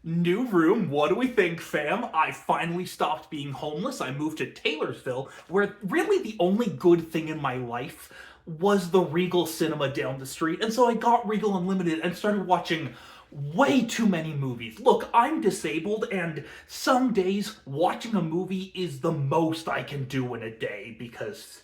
New room, what do we think, fam? I finally stopped being homeless. I moved to Taylorsville, where really the only good thing in my life was the Regal Cinema down the street. And so I got Regal Unlimited and started watching way too many movies. Look, I'm disabled, and some days watching a movie is the most I can do in a day because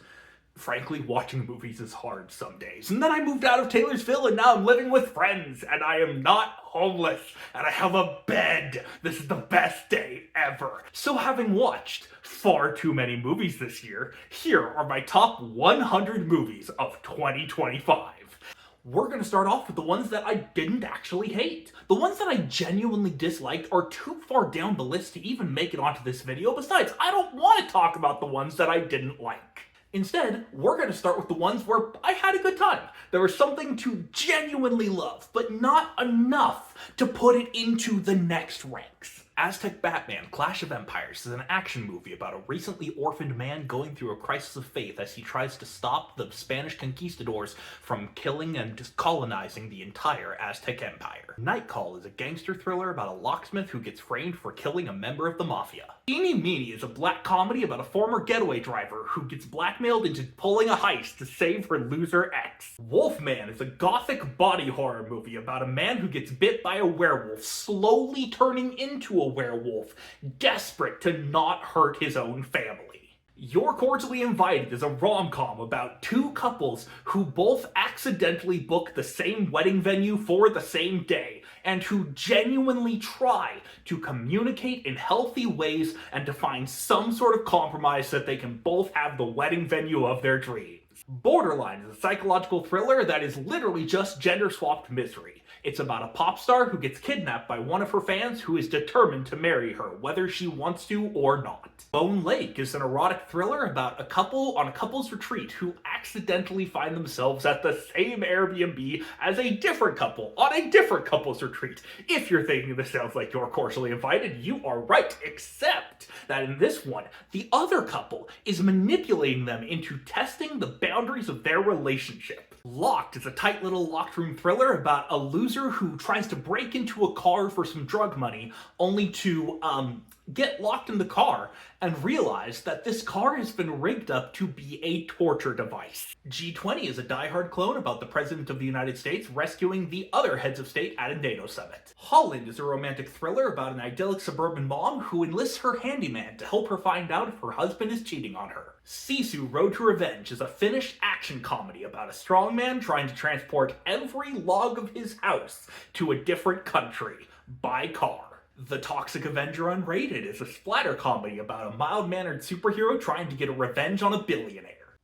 frankly, watching movies is hard some days. And then I moved out of Taylorsville and now I'm living with friends and I am not homeless and I have a bed. This is the best day ever. So having watched far too many movies this year, here are my top 100 movies of 2025. We're going to start off with the ones that I didn't actually hate. The ones that I genuinely disliked are too far down the list to even make it onto this video. Besides, I don't want to talk about the ones that I didn't like. Instead, we're going to start with the ones where I had a good time. There was something to genuinely love, but not enough to put it into the next ranks. Aztec Batman Clash of Empires is an action movie about a recently orphaned man going through a crisis of faith as he tries to stop the Spanish conquistadors from killing and colonizing the entire Aztec Empire. Night Call is a gangster thriller about a locksmith who gets framed for killing a member of the mafia. Eeny Meeny is a black comedy about a former getaway driver who gets blackmailed into pulling a heist to save her loser ex. Wolfman is a gothic body horror movie about a man who gets bit by a werewolf, slowly turning into a werewolf, desperate to not hurt his own family. You're Cordially Invited is a rom-com about two couples who both accidentally book the same wedding venue for the same day, and who genuinely try to communicate in healthy ways and to find some sort of compromise so that they can both have the wedding venue of their dreams. Borderline is a psychological thriller that is literally just gender-swapped misery. It's about a pop star who gets kidnapped by one of her fans who is determined to marry her, whether she wants to or not. Bone Lake is an erotic thriller about a couple on a couple's retreat who accidentally find themselves at the same Airbnb as a different couple on a different couple's retreat. If you're thinking this sounds like You're Cordially Invited, you are right, except that in this one, the other couple is manipulating them into testing the boundaries of their relationship. Locked is a tight little locked room thriller about a loser who tries to break into a car for some drug money, only to get locked in the car and realize that this car has been rigged up to be a torture device. G20 is a die-hard clone about the President of the United States rescuing the other heads of state at a NATO summit. Holland is a romantic thriller about an idyllic suburban mom who enlists her handyman to help her find out if her husband is cheating on her. Sisu Road to Revenge is a Finnish action comedy about a strongman trying to transport every log of his house to a different country by car. The Toxic Avenger Unrated is a splatter comedy about a mild-mannered superhero trying to get a revenge on a billionaire.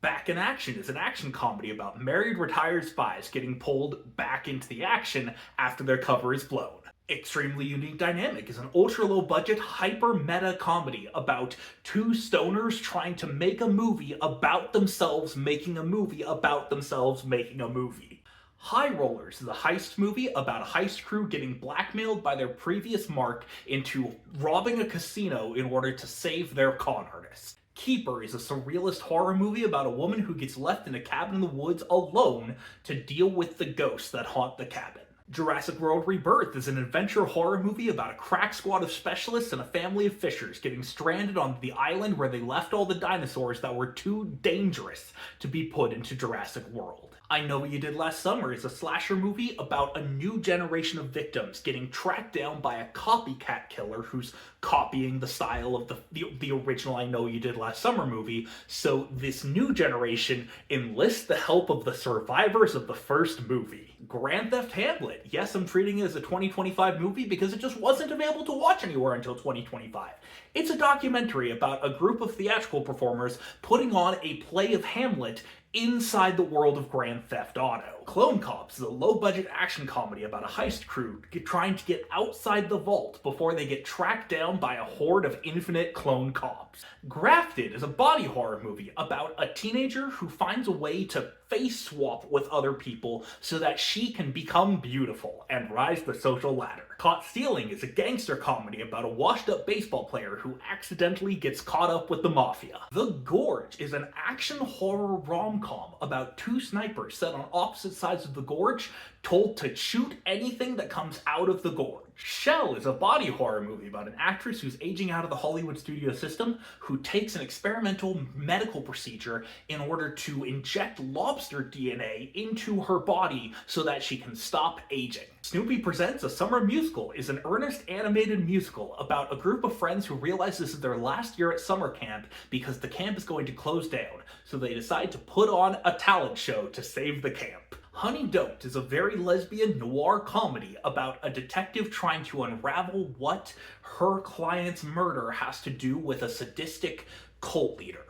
Back in Action is an action comedy about married retired spies getting pulled back into the action after their cover is blown. Extremely Unique Dynamic is an ultra-low-budget, hyper-meta comedy about two stoners trying to make a movie about themselves making a movie about themselves making a movie. High Rollers is a heist movie about a heist crew getting blackmailed by their previous mark into robbing a casino in order to save their con artist. Keeper is a surrealist horror movie about a woman who gets left in a cabin in the woods alone to deal with the ghosts that haunt the cabin. Jurassic World Rebirth is an adventure horror movie about a crack squad of specialists and a family of fishers getting stranded on the island where they left all the dinosaurs that were too dangerous to be put into Jurassic World. I Know What You Did Last Summer is a slasher movie about a new generation of victims getting tracked down by a copycat killer who's copying the style of the original I Know What You Did Last Summer movie, so this new generation enlists the help of the survivors of the first movie. Grand Theft Hamlet. Yes, I'm treating it as a 2025 movie because it just wasn't available to watch anywhere until 2025. It's a documentary about a group of theatrical performers putting on a play of Hamlet inside the world of Grand Theft Auto. Clone Cops is a low-budget action comedy about a heist crew trying to get outside the vault before they get tracked down by a horde of infinite clone cops. Grafted is a body horror movie about a teenager who finds a way to face swap with other people so that she can become beautiful and rise the social ladder. Caught Stealing is a gangster comedy about a washed-up baseball player who accidentally gets caught up with the mafia. The Gorge is an action horror rom-com about two snipers set on opposite sides of the gorge told to shoot anything that comes out of the gorge. Shell is a body horror movie about an actress who's aging out of the Hollywood studio system who takes an experimental medical procedure in order to inject lobster DNA into her body so that she can stop aging. Snoopy Presents a Summer Musical is an earnest animated musical about a group of friends who realize this is their last year at summer camp because the camp is going to close down, so they decide to put on a talent show to save the camp. Honey Don't is a very lesbian noir comedy about a detective trying to unravel what her client's murder has to do with a sadistic cult leader.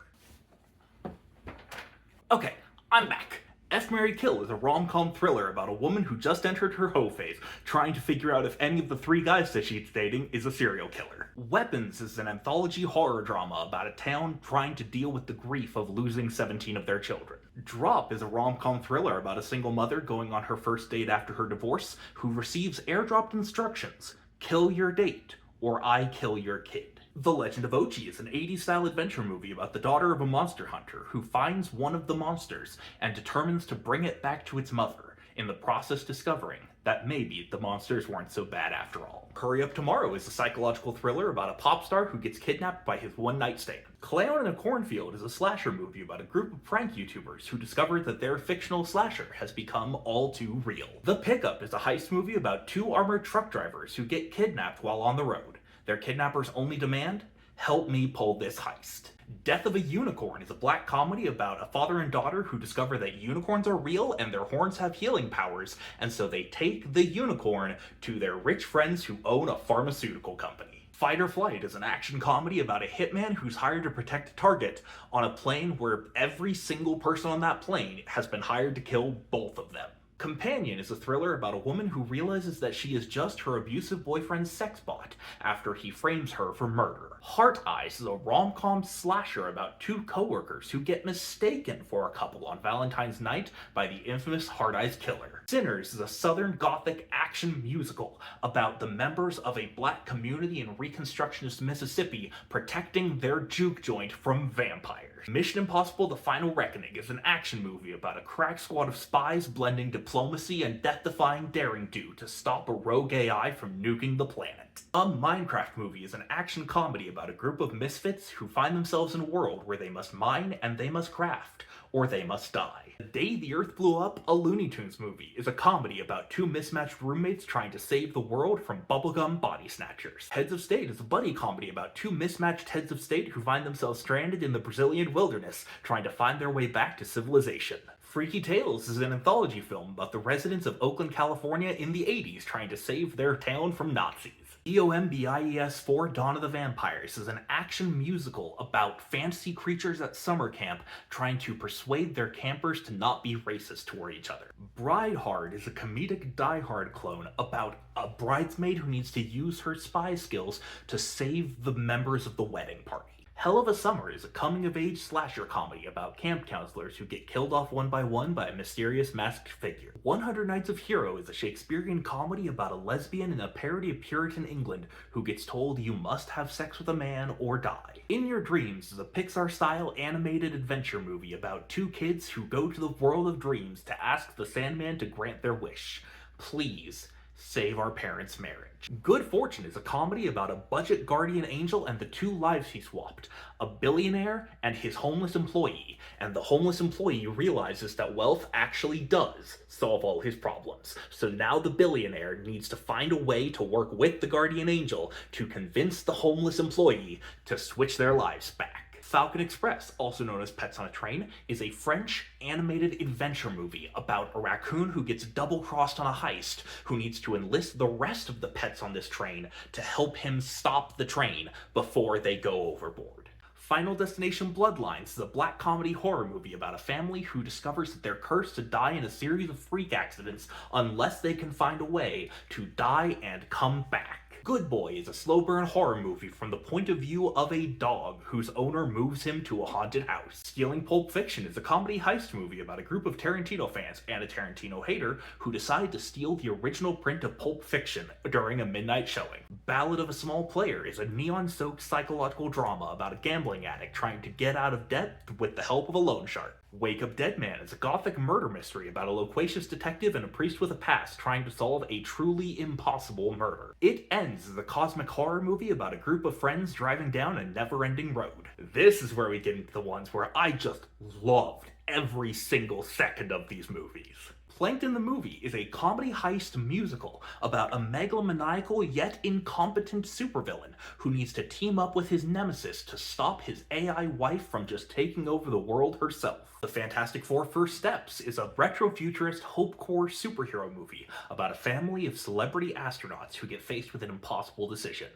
Okay, I'm back. F, Marry, Kill is a rom-com thriller about a woman who just entered her hoe phase, trying to figure out if any of the 3 guys that she's dating is a serial killer. Weapons is an anthology horror drama about a town trying to deal with the grief of losing 17 of their children. Drop is a rom-com thriller about a single mother going on her first date after her divorce who receives airdropped instructions: kill your date, or I kill your kid. The Legend of Ochi is an 80s-style adventure movie about the daughter of a monster hunter who finds one of the monsters and determines to bring it back to its mother, in the process discovering that maybe the monsters weren't so bad after all. Hurry Up Tomorrow is a psychological thriller about a pop star who gets kidnapped by his one-night stand. Clown in a Cornfield is a slasher movie about a group of prank YouTubers who discover that their fictional slasher has become all too real. The Pickup is a heist movie about 2 armored truck drivers who get kidnapped while on the road. Their kidnappers only demand, help me pull this heist. Death of a Unicorn is a black comedy about a father and daughter who discover that unicorns are real and their horns have healing powers, and so they take the unicorn to their rich friends who own a pharmaceutical company. Fight or Flight is an action comedy about a hitman who's hired to protect a target on a plane where every single person on that plane has been hired to kill both of them. Companion is a thriller about a woman who realizes that she is just her abusive boyfriend's sex bot after he frames her for murder. Heart Eyes is a rom-com slasher about 2 coworkers who get mistaken for a couple on Valentine's night by the infamous Heart Eyes killer. Sinners is a southern gothic action musical about the members of a black community in Reconstructionist Mississippi protecting their juke joint from vampires. Mission Impossible: The Final Reckoning is an action movie about a crack squad of spies blending diplomacy and death-defying daring-do to stop a rogue AI from nuking the planet. A Minecraft Movie is an action comedy about a group of misfits who find themselves in a world where they must mine and they must craft, or they must die. The Day the Earth Blew Up, a Looney Tunes movie, is a comedy about 2 mismatched roommates trying to save the world from bubblegum body snatchers. Heads of State is a buddy comedy about 2 mismatched heads of state who find themselves stranded in the Brazilian wilderness, trying to find their way back to civilization. Freaky Tales is an anthology film about the residents of Oakland, California in the 80s trying to save their town from Nazis. EOMBIES 4 Dawn of the Vampires is an action musical about fantasy creatures at summer camp trying to persuade their campers to not be racist toward each other. Bride Hard is a comedic Die Hard clone about a bridesmaid who needs to use her spy skills to save the members of the wedding party. Hell of a Summer is a coming-of-age slasher comedy about camp counselors who get killed off one by a mysterious masked figure. 100 Nights of Hero is a Shakespearean comedy about a lesbian in a parody of Puritan England who gets told you must have sex with a man or die. In Your Dreams is a Pixar-style animated adventure movie about 2 kids who go to the world of dreams to ask the Sandman to grant their wish. Please, save our parents' marriage. Good Fortune is a comedy about a budget guardian angel and the 2 lives he swapped, a billionaire and his homeless employee, and the homeless employee realizes that wealth actually does solve all his problems. So now the billionaire needs to find a way to work with the guardian angel to convince the homeless employee to switch their lives back. Falcon Express, also known as Pets on a Train, is a French animated adventure movie about a raccoon who gets double-crossed on a heist, who needs to enlist the rest of the pets on this train to help him stop the train before they go overboard. Final Destination Bloodlines is a black comedy horror movie about a family who discovers that they're cursed to die in a series of freak accidents unless they can find a way to die and come back. Good Boy is a slow burn horror movie from the point of view of a dog whose owner moves him to a haunted house. Stealing Pulp Fiction is a comedy heist movie about a group of Tarantino fans and a Tarantino hater who decide to steal the original print of Pulp Fiction during a midnight showing. Ballad of a Small Player is a neon-soaked psychological drama about a gambling addict trying to get out of debt with the help of a loan shark. Wake Up Dead Man is a gothic murder mystery about a loquacious detective and a priest with a past trying to solve a truly impossible murder. It Ends is a cosmic horror movie about a group of friends driving down a never-ending road. This is where we get into the ones where I just loved every single second of these movies. Plankton the Movie is a comedy heist musical about a megalomaniacal yet incompetent supervillain who needs to team up with his nemesis to stop his AI wife from just taking over the world herself. The Fantastic Four First Steps is a retro-futurist hope-core superhero movie about a family of celebrity astronauts who get faced with an impossible decision: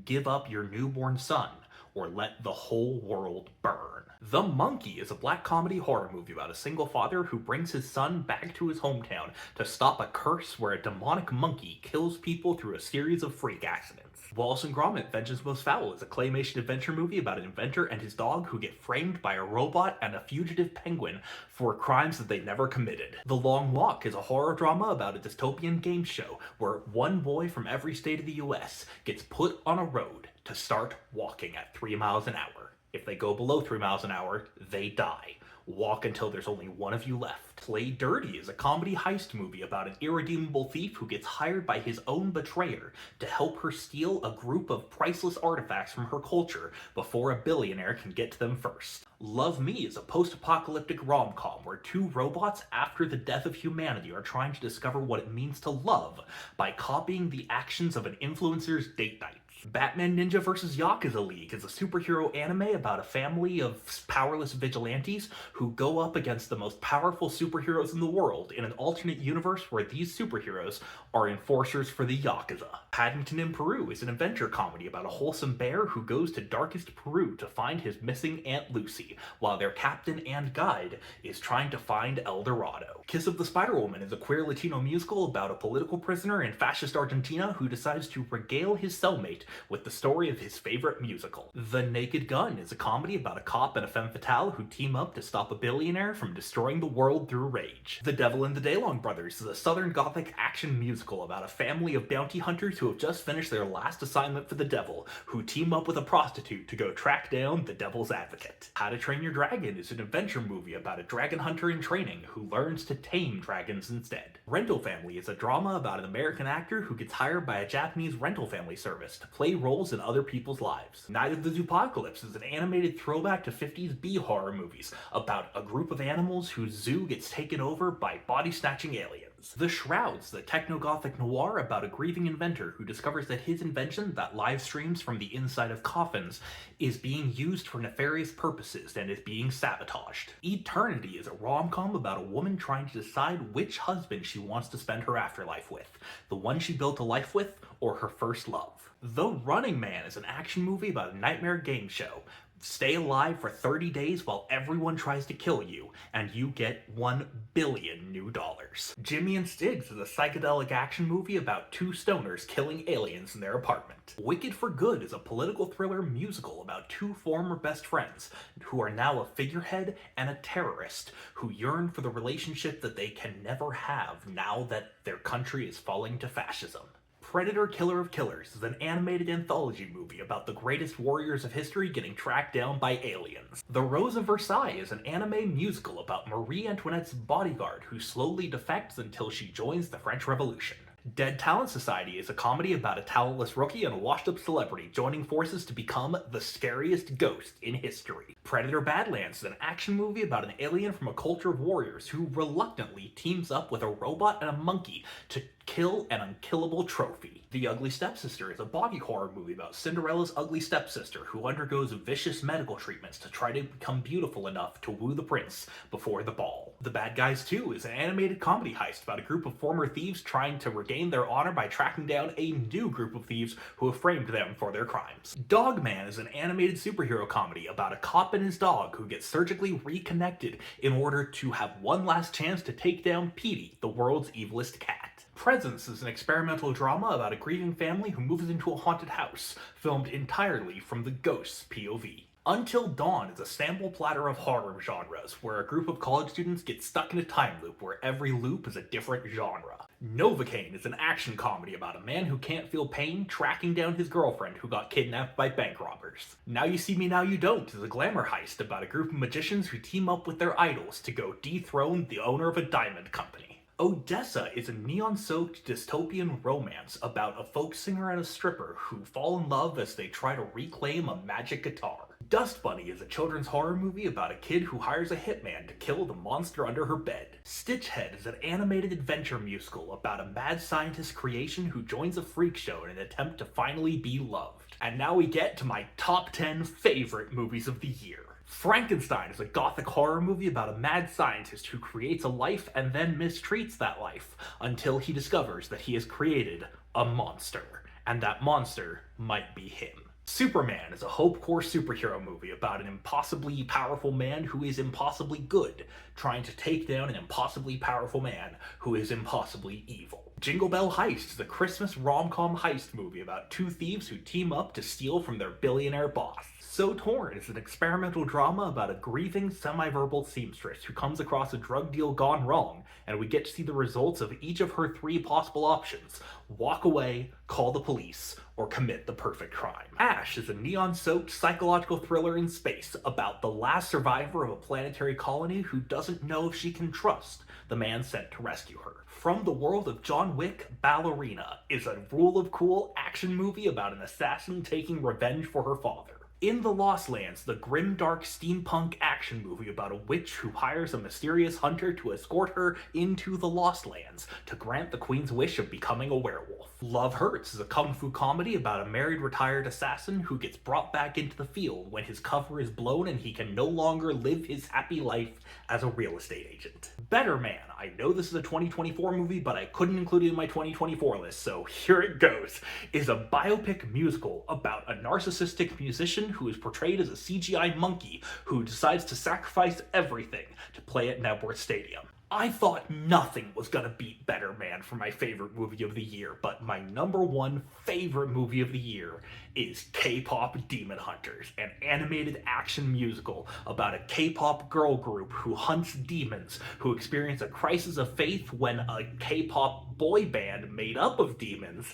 give up your newborn son or let the whole world burn. The Monkey is a black comedy horror movie about a single father who brings his son back to his hometown to stop a curse where a demonic monkey kills people through a series of freak accidents. Wallace and Gromit: Vengeance Most Foul is a claymation adventure movie about an inventor and his dog who get framed by a robot and a fugitive penguin for crimes that they never committed. The Long Walk is a horror drama about a dystopian game show where one boy from every state of the US gets put on a road to start walking at 3 miles an hour. If they go below 3 miles an hour, they die. Walk until there's only one of you left. Play Dirty is a comedy heist movie about an irredeemable thief who gets hired by his own betrayer to help her steal a group of priceless artifacts from her culture before a billionaire can get to them first. Love Me is a post-apocalyptic rom-com where two robots after the death of humanity are trying to discover what it means to love by copying the actions of an influencer's date night. Batman Ninja vs. Yakuza League is a superhero anime about a family of powerless vigilantes who go up against the most powerful superheroes in the world in an alternate universe where these superheroes are enforcers for the Yakuza. Paddington in Peru is an adventure comedy about a wholesome bear who goes to darkest Peru to find his missing Aunt Lucy, while their captain and guide is trying to find El Dorado. Kiss of the Spider-Woman is a queer Latino musical about a political prisoner in fascist Argentina who decides to regale his cellmate with the story of his favorite musical. The Naked Gun is a comedy about a cop and a femme fatale who team up to stop a billionaire from destroying the world through rage. The Devil and the Daylong Brothers is a southern gothic action musical about a family of bounty hunters who have just finished their last assignment for the devil, who team up with a prostitute to go track down the devil's advocate. How to Train Your Dragon is an adventure movie about a dragon hunter in training who learns to tame dragons instead. Rental Family is a drama about an American actor who gets hired by a Japanese rental family service to play roles in other people's lives. Night of the Zoopocalypse is an animated throwback to 50s B-horror movies about a group of animals whose zoo gets taken over by body-snatching aliens. The Shrouds, the techno-gothic noir about a grieving inventor who discovers that his invention that live streams from the inside of coffins is being used for nefarious purposes and is being sabotaged. Eternity is a rom-com about a woman trying to decide which husband she wants to spend her afterlife with, the one she built a life with or her first love. The Running Man is an action movie about a nightmare game show. Stay alive for 30 days while everyone tries to kill you, and you get $1 billion new dollars. Jimmy and Stiggs is a psychedelic action movie about two stoners killing aliens in their apartment. Wicked for Good is a political thriller musical about two former best friends who are now a figurehead and a terrorist who yearn for the relationship that they can never have now that their country is falling to fascism. Predator Killer of Killers is an animated anthology movie about the greatest warriors of history getting tracked down by aliens. The Rose of Versailles is an anime musical about Marie Antoinette's bodyguard who slowly defects until she joins the French Revolution. Dead Talent Society is a comedy about a talentless rookie and a washed-up celebrity joining forces to become the scariest ghost in history. Predator Badlands is an action movie about an alien from a culture of warriors who reluctantly teams up with a robot and a monkey to kill an unkillable trophy. The Ugly Stepsister is a body horror movie about Cinderella's ugly stepsister who undergoes vicious medical treatments to try to become beautiful enough to woo the prince before the ball. The Bad Guys 2 is an animated comedy heist about a group of former thieves trying to regain their honor by tracking down a new group of thieves who have framed them for their crimes. Dogman is an animated superhero comedy about a cop and his dog who get surgically reconnected in order to have one last chance to take down Petey, the world's evilest cat. Presence is an experimental drama about a grieving family who moves into a haunted house, filmed entirely from the ghost's POV. Until Dawn is a sample platter of horror genres, where a group of college students get stuck in a time loop where every loop is a different genre. Novocaine is an action comedy about a man who can't feel pain tracking down his girlfriend who got kidnapped by bank robbers. Now You See Me Now You Don't is a glamour heist about a group of magicians who team up with their idols to go dethrone the owner of a diamond company. Odessa is a neon-soaked dystopian romance about a folk singer and a stripper who fall in love as they try to reclaim a magic guitar. Dust Bunny is a children's horror movie about a kid who hires a hitman to kill the monster under her bed. Stitchhead is an animated adventure musical about a mad scientist creation who joins a freak show in an attempt to finally be loved. And now we get to my top 10 favorite movies of the year. Frankenstein is a gothic horror movie about a mad scientist who creates a life and then mistreats that life until he discovers that he has created a monster, and that monster might be him. Superman is a hope-core superhero movie about an impossibly powerful man who is impossibly good, trying to take down an impossibly powerful man who is impossibly evil. Jingle Bell Heist is a Christmas rom-com heist movie about two thieves who team up to steal from their billionaire boss. So Torn is an experimental drama about a grieving, semi-verbal seamstress who comes across a drug deal gone wrong, and we get to see the results of each of her three possible options: walk away, call the police, or commit the perfect crime. Ash is a neon-soaked psychological thriller in space about the last survivor of a planetary colony who doesn't know if she can trust the man sent to rescue her. From the world of John Wick, Ballerina is a rule of cool action movie about an assassin taking revenge for her father. In the Lost Lands, the grimdark steampunk action movie about a witch who hires a mysterious hunter to escort her into the Lost Lands to grant the queen's wish of becoming a werewolf. Love Hurts is a kung fu comedy about a married retired assassin who gets brought back into the field when his cover is blown and he can no longer live his happy life as a real estate agent. Better Man, I know this is a 2024 movie, but I couldn't include it in my 2024 list, so here it goes, is a biopic musical about a narcissistic musician who is portrayed as a CGI monkey who decides to sacrifice everything to play at Network Stadium. I thought nothing was gonna beat Better Man for my favorite movie of the year, but my number one favorite movie of the year is K-Pop Demon Hunters, an animated action musical about a K-pop girl group who hunts demons who experience a crisis of faith when a K-pop boy band made up of demons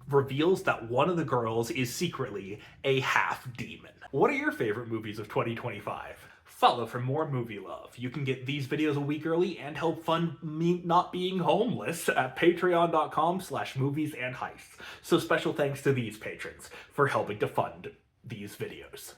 reveals that one of the girls is secretly a half demon. What are your favorite movies of 2025? Follow for more movie love. You can get these videos a week early and help fund me not being homeless at patreon.com/moviesandheists. So special thanks to these patrons for helping to fund these videos.